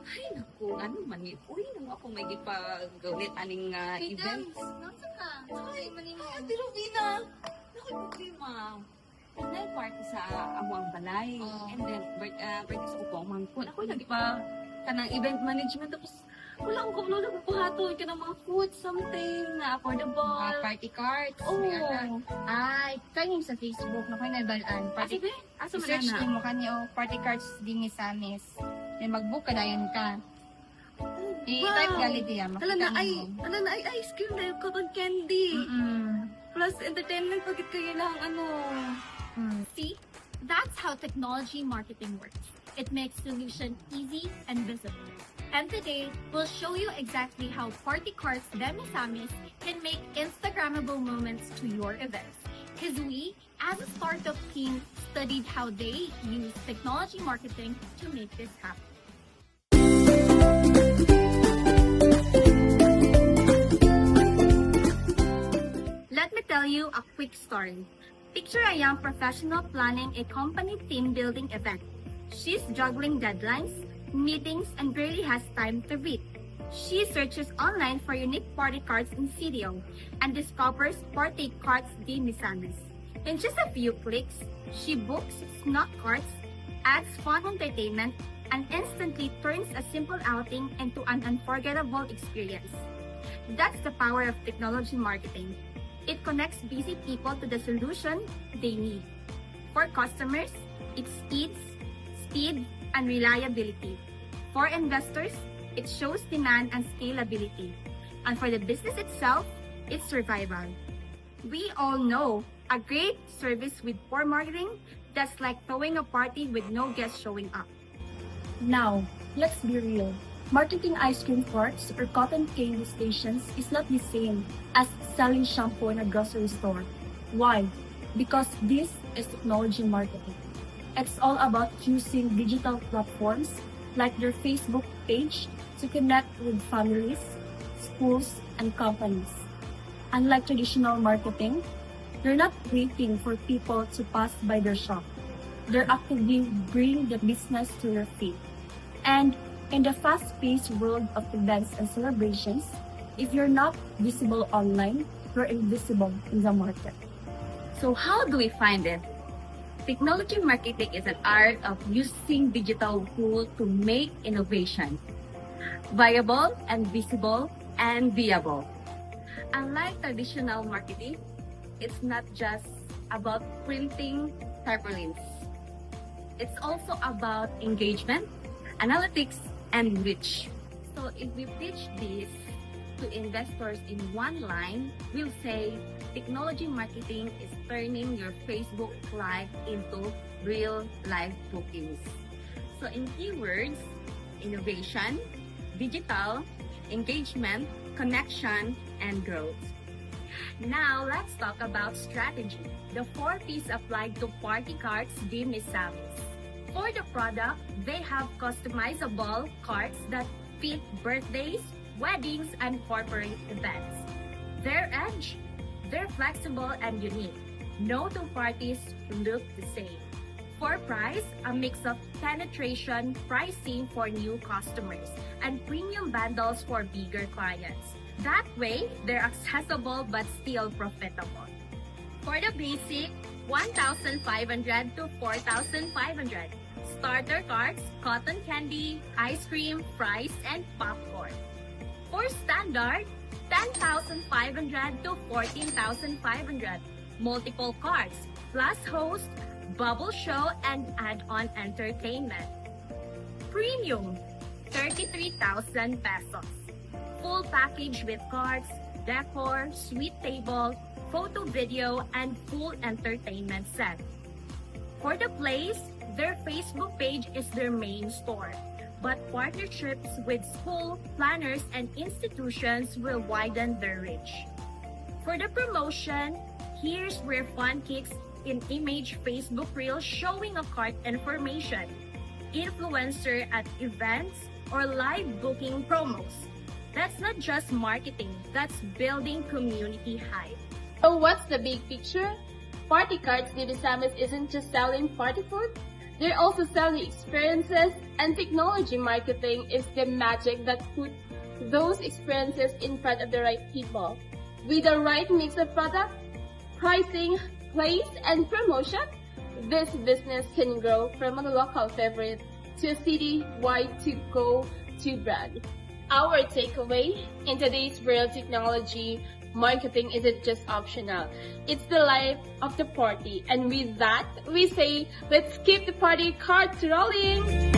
Ay, naku, ano man ni, uy, nang ako may gipagawit aning Hey, event. Dams, nasa ka? Ay, manimo. Ate Rubina, naku, problema. Night party sa amo ang balay. Oh. And then, birthday sa upong mangkon. Ako lagi pa kanang event management. Tapos, wala akong kaulo na pupuhato. Ka ng mga food, something na affordable. Party cards. Oo. Ay, kanin sa Facebook, nakoy na balaan. Party, Party, asa man search na? mo kanyo, party cards din ni Samis. May mag-book ka dayon ka. I-type galit diya, Ala na makita ay, mo. ala na ay ice cream dahil cotton candy. Plus entertainment, pagit kayo lang ano. See, that's how technology marketing works. It makes solution easy and visible. And today, we'll show you exactly how Party Cards Demisamis can make Instagrammable moments to your events. Because we, as a startup team, studied how they use technology marketing to make this happen. Let me tell you a quick story. Picture a young professional planning a company team building event. She's juggling deadlines, meetings, and barely has time to read. She searches online for unique party cards in CDO and discovers Party Cards de Misamis. In just a few clicks, she books snack cards, adds fun entertainment, and instantly turns a simple outing into an unforgettable experience. That's the power of technology marketing. It connects busy people to the solution they need. For customers, it's speed, and reliability. For investors, it shows demand and scalability. And for the business itself, it's survival. We all know a great service with poor marketing, that's like throwing a party with no guests showing up. Now, let's be real. Marketing ice cream carts or cotton candy stations is not the same as selling shampoo in a grocery store. Why? Because this is technology marketing. It's all about using digital platforms like their Facebook page to connect with families, schools, and companies. Unlike traditional marketing, they're not waiting for people to pass by their shop. They're actively bringing the business to their feet. And in the fast-paced world of events and celebrations, if you're not visible online, you're invisible in the market. So how do we find it? Technology marketing is an art of using digital tools to make innovation viable and visible and viable. Unlike traditional marketing, it's not just about printing tarpaulins. It's also about engagement, analytics, and reach. So if we pitch this to investors in one line, we'll say technology marketing is turning your Facebook Live into real live bookings. So in keywords, innovation, digital, engagement, connection, and growth. Now let's talk about strategy. The 4 P's applied to Party Cards de Misamis. For the product, they have customizable cards that fit birthdays, weddings, and corporate events. Their edge? They're flexible and unique. No two parties look the same. For price, a mix of penetration pricing for new customers and premium bundles for bigger clients. That way, they're accessible but still profitable. For the basic, 1,500 to 4,500. Starter cards, cotton candy, ice cream, fries, and popcorn. For standard, 10,500 to 14,500. Multiple cards, plus host, bubble show, and add-on entertainment. Premium, 33,000 pesos. Full package with cards, decor, suite table, photo video, and full entertainment set. For the place, their Facebook page is their main store, but partnerships with school, planners, and institutions will widen their reach. For the promotion, here's where fun kicks in image Facebook Reels showing a cart information, influencer at events, or live booking promos. That's not just marketing, that's building community hype. So what's the big picture? Party Cards de Misamis isn't just selling party food, They're also selling experiences, and technology marketing is the magic that puts those experiences in front of the right people. With the right mix of product, pricing, place, and promotion, this business can grow from a local favorite to a city-wide to-go-to brand. Our takeaway: in today's world, technology marketing isn't just optional. It's the life of the party. And with that, we say, let's keep the party cards rolling!